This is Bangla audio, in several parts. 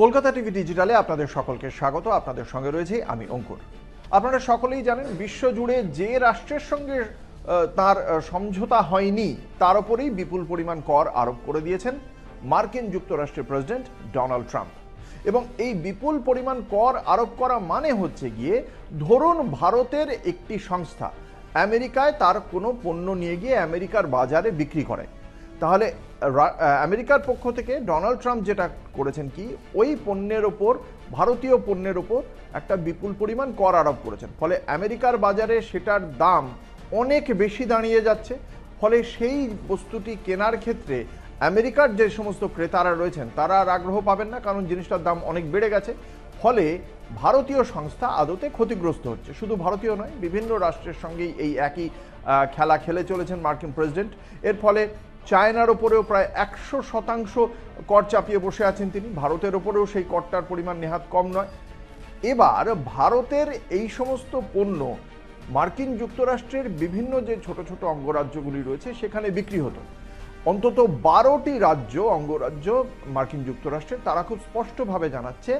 কলকাতা টিভি ডিজিটালে আপনাদের সকলকে স্বাগত। আপনাদের সঙ্গে রয়েছে আমি অঙ্কুর। আপনারা সকলেই জানেন, বিশ্বজুড়ে যে রাষ্ট্রের সঙ্গে তার সমঝোতা হয়নি তার উপরেই বিপুল পরিমাণ কর আরোপ করে দিয়েছেন মার্কিন যুক্তরাষ্ট্রের প্রেসিডেন্ট ডোনাল্ড ট্রাম্প। এবং এই বিপুল পরিমাণ কর আরোপ করা মানে হচ্ছে গিয়ে, ধরুন ভারতের একটি সংস্থা আমেরিকায় তার কোনো পণ্য নিয়ে গিয়ে আমেরিকার বাজারে বিক্রি করে, তাহলে আমেরিকার পক্ষ থেকে ডোনাল্ড ট্রাম্প যেটা করেছেন কি, ওই পণ্যের ওপর, ভারতীয় পণ্যের ওপর একটা বিপুল পরিমাণ কর আরোপ করেছেন। ফলে আমেরিকার বাজারে সেটার দাম অনেক বেশি দাঁড়িয়ে যাচ্ছে। ফলে সেই বস্তুটি কেনার ক্ষেত্রে আমেরিকার যে সমস্ত ক্রেতারা রয়েছেন তারা আর আগ্রহ পাবেন না, কারণ জিনিসটার দাম অনেক বেড়ে গেছে। ফলে ভারতীয় সংস্থা আদতে ক্ষতিগ্রস্ত হচ্ছে। শুধু ভারতীয় নয়, বিভিন্ন রাষ্ট্রের সঙ্গেই এই একই খেলা খেলে চলেছেন মার্কিন প্রেসিডেন্ট। এর ফলে চায়নার ওপরেও প্রায় 100% কর চাপিয়ে বসে আছেন তিনি। ভারতের ওপরেও সেই করটার পরিমাণ নেহাত কম নয়। এবার ভারতের এই সমস্ত পণ্য মার্কিন যুক্তরাষ্ট্রের বিভিন্ন যে ছোট ছোট অঙ্গরাজ্যগুলি রয়েছে সেখানে বিক্রি হতো। অন্তত 12টি রাজ্য, অঙ্গরাজ্য মার্কিন যুক্তরাষ্ট্রের, তারা খুব স্পষ্টভাবে জানাচ্ছে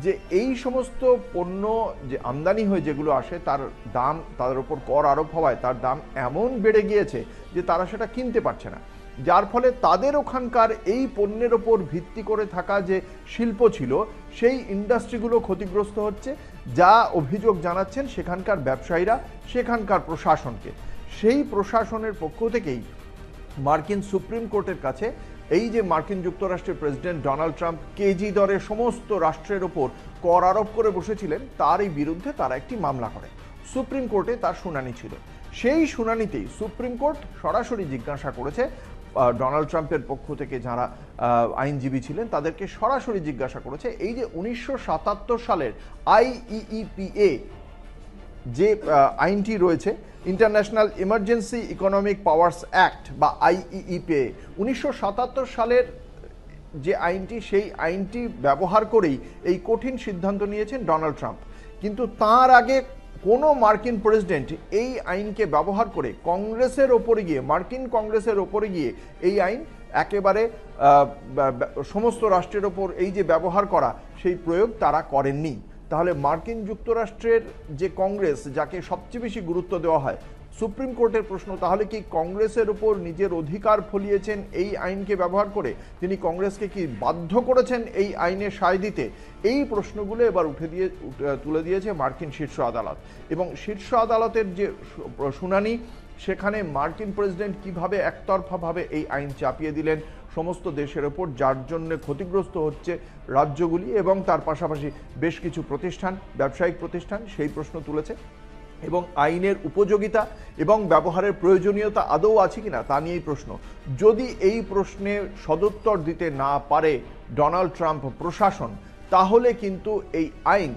যে এই সমস্ত পণ্য যে আমদানি হয়ে যেগুলো আসে তার দাম, তাদের উপর কর আরোপ হওয়ায় তার দাম এমন বেড়ে গিয়েছে যে তারা সেটা কিনতে পারছে না। যার ফলে তাদের ওখানকার এই পণ্যের ওপর ভিত্তি করে থাকা যে শিল্প ছিল সেই ইন্ডাস্ট্রিগুলো ক্ষতিগ্রস্ত হচ্ছে, যা অভিযোগ জানাচ্ছেন সেখানকার ব্যবসায়ীরা সেখানকার প্রশাসনকে। সেই প্রশাসনের পক্ষ থেকেই মার্কিন সুপ্রিম কোর্টের কাছে এই যে মার্কিন যুক্তরাষ্ট্রের প্রেসিডেন্ট ডোনাল্ড ট্রাম্প কেজি দরে সমস্ত রাষ্ট্রের ওপর কর আরোপ করে বসেছিলেন, তারই বিরুদ্ধে তারা একটি মামলা করে। সুপ্রিম কোর্টে তার শুনানি ছিল। সেই শুনানিতেই সুপ্রিম কোর্ট সরাসরি জিজ্ঞাসা করেছে ডোনাল্ড ট্রাম্পের পক্ষ থেকে যারা আইনজীবী ছিলেন তাদেরকে সরাসরি জিজ্ঞাসা করেছে, এই যে 1977 সালের IEEPA যে আইনটি রয়েছে, international emergency economic powers act বা IEEPA, 1977 সালের যে আইনটি, সেই আইনটি ব্যবহার করেই এই কঠিন সিদ্ধান্ত নিয়েছেন ডোনাল্ড ট্রাম্প। কিন্তু তার আগে কোনো মার্কিন প্রেসিডেন্ট এই আইনকে ব্যবহার করে কংগ্রেসের ওপরে গিয়ে, মার্কিন কংগ্রেসের ওপরে গিয়ে এই আইন একেবারে সমস্ত রাষ্ট্রের ওপর এই যে ব্যবহার করা, সেই প্রয়োগ তারা করেননি। তাহলে মার্কিন যুক্তরাষ্ট্রের যে কংগ্রেস, যাকে সবচেয়ে বেশি গুরুত্ব দেওয়া হয়, সুপ্রিম কোর্টের প্রশ্ন, তাহলে কি কংগ্রেসের উপর নিজের অধিকার ফলিয়েছেন এই আইনকে ব্যবহার করে? তিনি কংগ্রেসকে কি বাধ্য করেছেন এই আইনে সায় দিতে? এই প্রশ্নগুলো এবার তুলে দিয়েছে মার্কিন শীর্ষ আদালত। এবং শীর্ষ আদালতের যে শুনানি, সেখানে মার্কিন প্রেসিডেন্ট কিভাবে একতরফাভাবে এই আইন চাপিয়ে দিলেন সমস্ত দেশের ওপর, যার জন্য ক্ষতিগ্রস্ত হচ্ছে রাজ্যগুলি এবং তার পাশাপাশি বেশ কিছু প্রতিষ্ঠান, ব্যবসায়িক প্রতিষ্ঠান, সেই প্রশ্ন তুলেছে। এবং আইনের উপযোগিতা এবং ব্যবহারের প্রয়োজনীয়তা আদৌ আছে কিনা তা নিয়েই প্রশ্ন। যদি এই প্রশ্নে সদুত্তর দিতে না পারে ডোনাল্ড ট্রাম্প প্রশাসন, তাহলে কিন্তু এই আইন,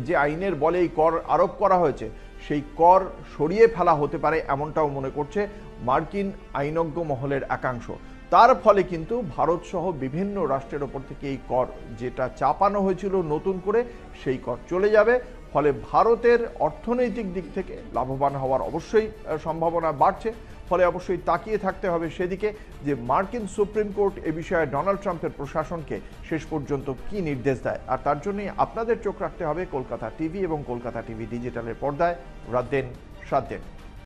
যে আইনের বলে এই কর আরোপ করা হয়েছে, সেই কর সরিয়ে ফেলা হতে পারে, এমনটাও মনে করছে মার্কিন আইনজ্ঞ মহলের একাংশ। তার ফলে কিন্তু ভারত সহ বিভিন্ন রাষ্ট্রের ওপর থেকে এই কর যেটা চাপানো হয়েছিল নতুন করে, সেই কর চলে যাবে। ফলে ভারতের অর্থনৈতিক দিক থেকে লাভবান হওয়ার অবশ্যই সম্ভাবনা বাড়ছে। ফলে অবশ্যই তাকিয়ে থাকতে হবে সেদিকে যে মার্কিন সুপ্রিম কোর্ট এ বিষয়ে ডোনাল্ড ট্রাম্পের প্রশাসনকে শেষ পর্যন্ত কি নির্দেশ দেয়। আর তার জন্যই আপনাদের চোখ রাখতে হবে কলকাতা টিভি এবং কলকাতা টিভি ডিজিটালের পর্দায় রাত দিন 7 দিন।